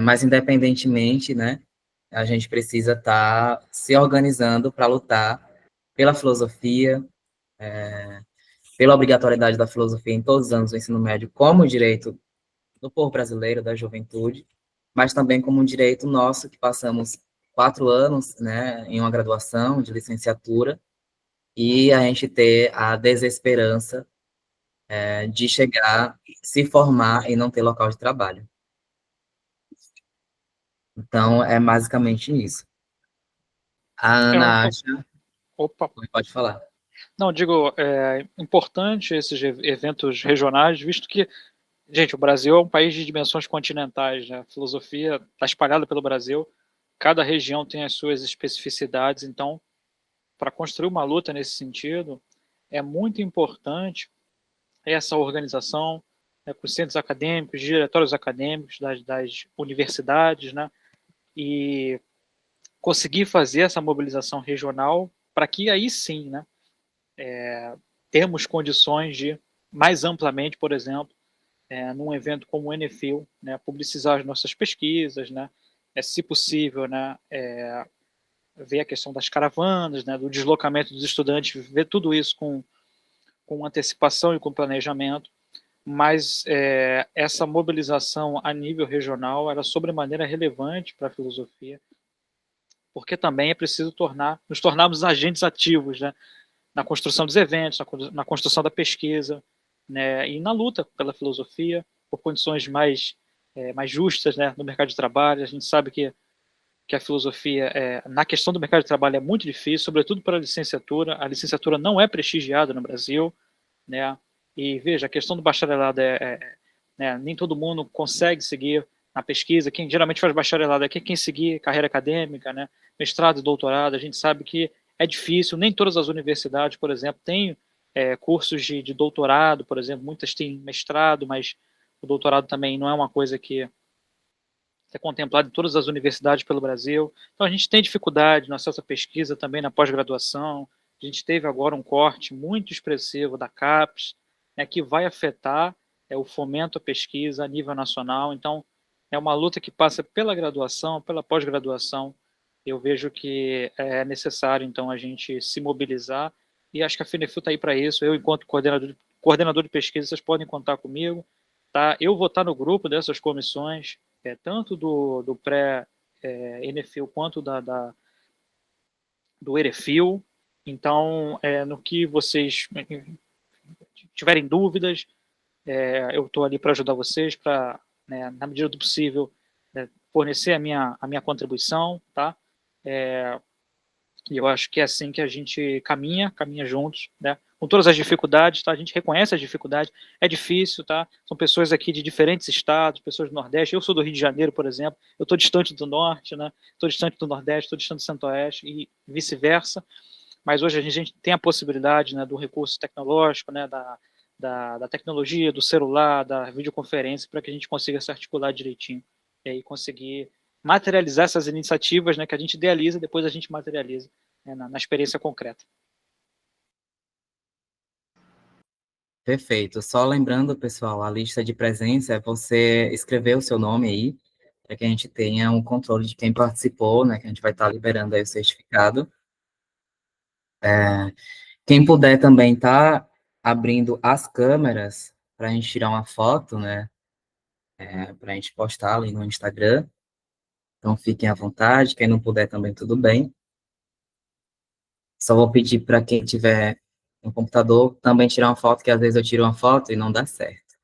mas independentemente, né, a gente precisa estar se organizando para lutar pela filosofia, pela obrigatoriedade da filosofia em todos os anos do ensino médio, como direito do povo brasileiro, da juventude, mas também como um direito nosso, que passamos 4 anos, né, em uma graduação de licenciatura, e a gente ter a desesperança de chegar, se formar e não ter local de trabalho. Então, é basicamente isso. A Ana acha... Opa. Pode falar. Não, digo, é importante esses eventos regionais, visto que, gente, o Brasil é um país de dimensões continentais, né? A filosofia está espalhada pelo Brasil, cada região tem as suas especificidades, então, para construir uma luta nesse sentido, é muito importante essa organização, né, com os centros acadêmicos, diretórios acadêmicos das universidades, né? E conseguir fazer essa mobilização regional para que aí sim, né, temos condições de, mais amplamente, por exemplo, num evento como o Enefil, né, publicizar as nossas pesquisas, né, se possível, né, ver a questão das caravanas, né, do deslocamento dos estudantes, ver tudo isso com antecipação e com planejamento, mas essa mobilização a nível regional era sobremaneira relevante para a filosofia, porque também é preciso nos tornarmos agentes ativos, né, na construção dos eventos, na construção da pesquisa, né, e na luta pela filosofia, por condições mais justas, né, no mercado de trabalho. A gente sabe que a filosofia, na questão do mercado de trabalho, é muito difícil, sobretudo para a licenciatura. A licenciatura não é prestigiada no Brasil, né, e veja, a questão do bacharelado né, nem todo mundo consegue seguir na pesquisa. Quem geralmente faz bacharelado é quem seguir carreira acadêmica, né, mestrado e doutorado. A gente sabe que é difícil, nem todas as universidades, por exemplo, têm cursos de doutorado, por exemplo, muitas têm mestrado, mas O doutorado também não é uma coisa que é contemplado em todas as universidades pelo Brasil. Então, a gente tem dificuldade no acesso à pesquisa também na pós-graduação. A gente teve agora um corte muito expressivo da CAPES, né, que vai afetar o fomento à pesquisa a nível nacional. Então, é uma luta que passa pela graduação, pela pós-graduação. Eu vejo que é necessário, então, a gente se mobilizar, e acho que a FENEFIL está aí para isso. Eu, enquanto coordenador de pesquisa, vocês podem contar comigo. Tá? Eu vou estar no grupo dessas comissões, tanto do pré-ENEFIL quanto do EREFIL. Então, no que vocês tiverem dúvidas, eu estou ali para ajudar vocês, para, né, na medida do possível, fornecer a minha contribuição, tá? E eu acho que é assim que a gente caminha juntos, né? Com todas as dificuldades, tá? A gente reconhece as dificuldades, é difícil, tá? São pessoas aqui de diferentes estados, pessoas do Nordeste. Eu sou do Rio de Janeiro, por exemplo, eu estou distante do Norte, né? Estou distante do Nordeste, estou distante do Centro-Oeste e vice-versa. Mas hoje a gente tem a possibilidade, né, do recurso tecnológico, né, da tecnologia, do celular, da videoconferência, para que a gente consiga se articular direitinho e aí conseguir materializar essas iniciativas, né, que a gente idealiza, depois a gente materializa, né, na experiência concreta. Perfeito. Só lembrando, pessoal, a lista de presença é você escrever o seu nome aí, para que a gente tenha um controle de quem participou, né, que a gente vai estar liberando aí o certificado. Quem puder também tá abrindo as câmeras para a gente tirar uma foto, né, para a gente postar ali no Instagram. Então, fiquem à vontade. Quem não puder também, tudo bem. Só vou pedir para quem tiver no computador também tirar uma foto, que às vezes eu tiro uma foto e não dá certo.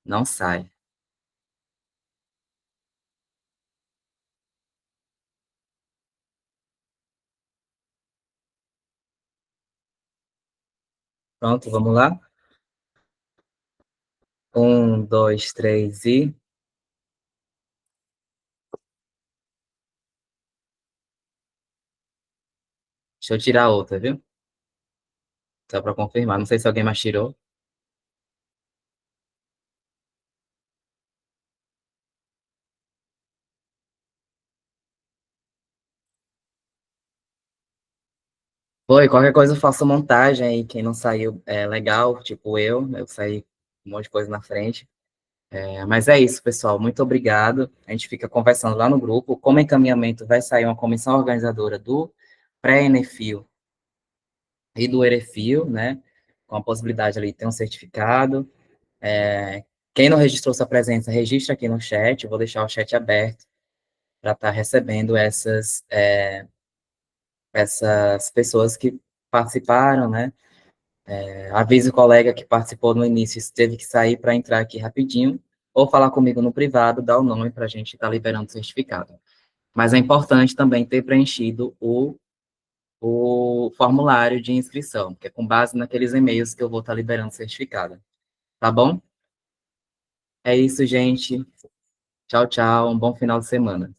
Não sai. Pronto, vamos lá? 1, 2, 3 e... Deixa eu tirar outra, viu? Só para confirmar. Não sei se alguém mais tirou. Foi, qualquer coisa eu faço montagem aí. Quem não saiu é legal, tipo eu saí um monte de coisa na frente. Mas é isso, pessoal. Muito obrigado. A gente fica conversando lá no grupo. Como encaminhamento, vai sair uma comissão organizadora do pré-ENEFIL e do EREFIL, né? Com a possibilidade ali de ter um certificado. Quem não registrou sua presença, registra aqui no chat. Eu vou deixar o chat aberto para estar recebendo essas pessoas que participaram, né? Avise o colega que participou no início, teve que sair para entrar aqui rapidinho, ou falar comigo no privado, dar o nome para a gente estar liberando o certificado. Mas é importante também ter preenchido o formulário de inscrição, que é com base naqueles e-mails que eu vou estar liberando o certificado. Tá bom? É isso, gente. Tchau, tchau. Um bom final de semana.